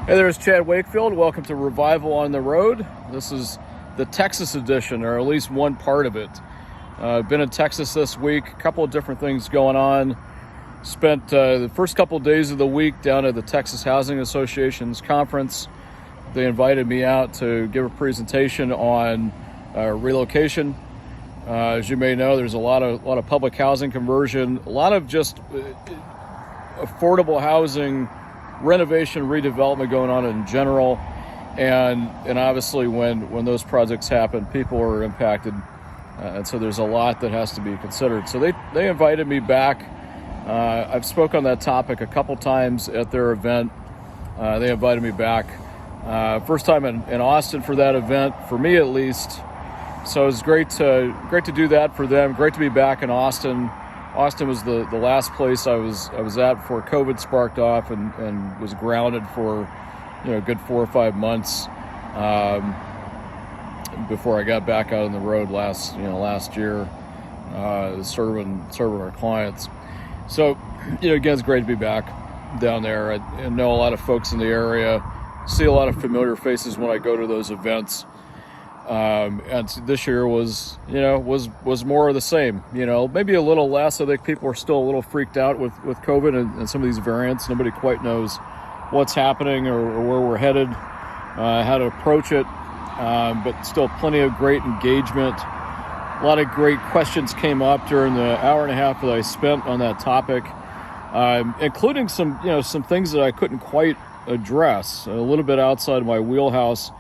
Hey, there's Chad Wakefield. Welcome to Revival on the Road. This is the Texas edition, or at least one part of it. I've been in Texas this week, a couple of different things going on. Spent the first couple of days of the week down at the Texas Housing Association's conference. They invited me out to give a presentation on relocation. As you may know, there's a lot of public housing conversion, a lot of just affordable housing renovation, redevelopment going on in general, and obviously when those projects happen, people are impacted, and so there's a lot that has to be considered. So they invited me back. I've spoke on that topic a couple times at their event. They invited me back. First time in Austin for that event, for me at least. So it was great to do that for them. Great to be back in Austin. Austin was the last place I was at before COVID sparked off and was grounded for a good 4 or 5 months before I got back out on the road last year serving our clients. So again, it's great to be back down there. I know a lot of folks in the area, see a lot of familiar faces when I go to those events. And this year was more of the same, maybe a little less. I think people are still a little freaked out with COVID and some of these variants. Nobody quite knows what's happening or where we're headed, how to approach it. But still plenty of great engagement. A lot of great questions came up during the hour and a half that I spent on that topic, including some things that I couldn't quite address, a little bit outside of my wheelhouse.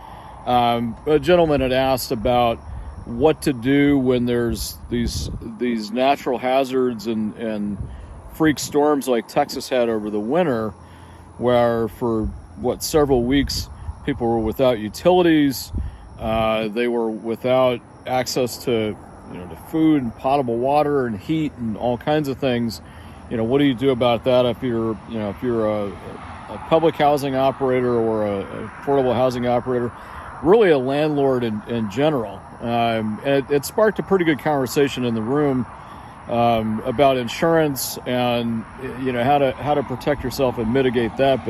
A gentleman had asked about what to do when there's these natural hazards and freak storms like Texas had over the winter, where for several weeks people were without utilities, they were without access to food and potable water and heat and all kinds of things. What do you do about that if you're a public housing operator or a affordable housing operator? Really a landlord in general. And it sparked a pretty good conversation in the room about insurance and how to protect yourself and mitigate that,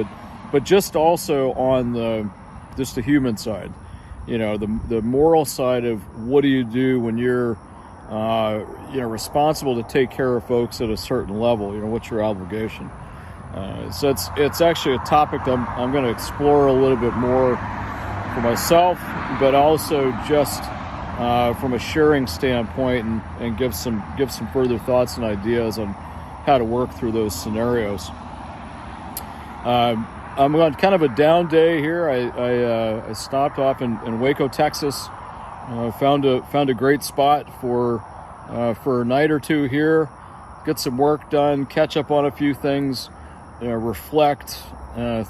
but just also on the human side, the moral side of what do you do when you're responsible to take care of folks at a certain level. What's your obligation? So it's actually a topic that I'm going to explore a little bit more for myself, but also just from a sharing standpoint and give some further thoughts and ideas on how to work through those scenarios. I'm on kind of a down day here. I stopped off in Waco, Texas. Found a great spot for a night or two here, get some work done, catch up on a few things, reflect.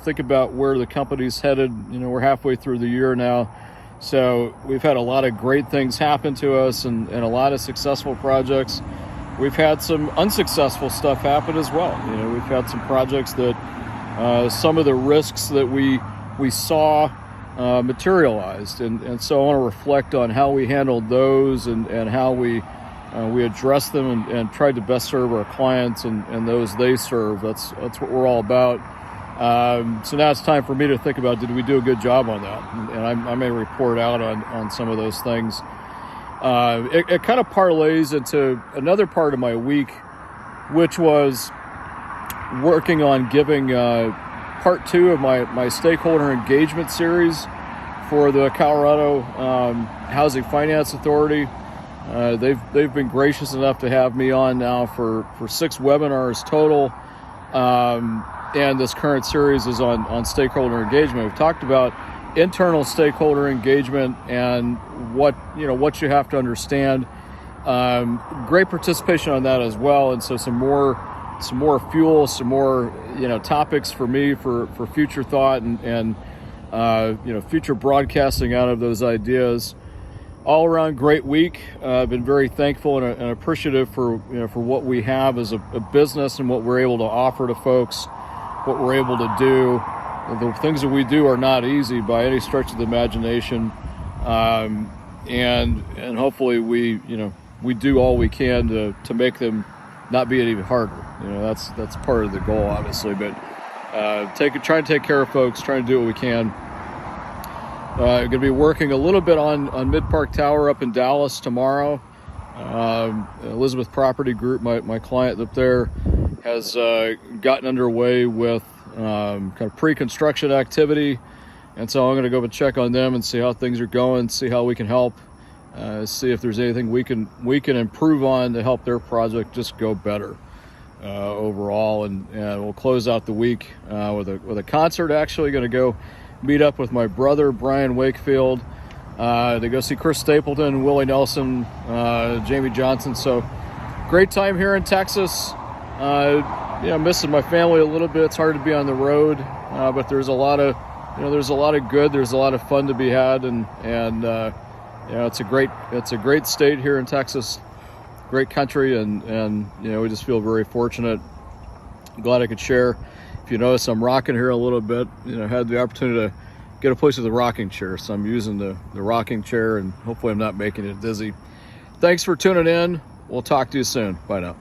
Think about where the company's headed. We're halfway through the year now. So we've had a lot of great things happen to us and a lot of successful projects. We've had some unsuccessful stuff happen as well. We've had some projects that some of the risks that we saw materialized. And so I want to reflect on how we handled those and how we addressed them and tried to best serve our clients and those they serve. That's what we're all about. So now it's time for me to think about, did we do a good job on that? And I may report out on some of those things. It kind of parlays into another part of my week, which was working on giving part 2 of my Stakeholder Engagement series for the Colorado Housing Finance Authority. They've been gracious enough to have me on now for 6 webinars total. And this current series is on stakeholder engagement. We've talked about internal stakeholder engagement and what you have to understand. Great participation on that as well, and so some more fuel, some more topics for me for future thought and future broadcasting out of those ideas. All around great week. I've been very thankful and appreciative for what we have as a business and what we're able to offer to folks. What we're able to do. The things that we do are not easy by any stretch of the imagination, and hopefully we do all we can to make them not be any harder. That's part of the goal, obviously. But trying to take care of folks, trying to do what we can. Going to be working a little bit on Mid-Park Tower up in Dallas tomorrow. Elizabeth Property Group, my client up there, has gotten underway with kind of pre-construction activity, and so I'm going to go and check on them and see how things are going, see how we can help, see if there's anything we can improve on to help their project just go better overall. And we'll close out the week with a concert. Actually, going to go meet up with my brother Brian Wakefield. They go see Chris Stapleton, Willie Nelson, Jamie Johnson. So great time here in Texas. Missing my family a little bit. It's hard to be on the road, but there's a lot of good. There's a lot of fun to be had, and it's a great state here in Texas, great country, and we just feel very fortunate. I'm glad I could share. If you notice, I'm rocking here a little bit. Had the opportunity to get a place with a rocking chair, so I'm using the rocking chair, and hopefully I'm not making it dizzy. Thanks for tuning in. We'll talk to you soon. Bye now.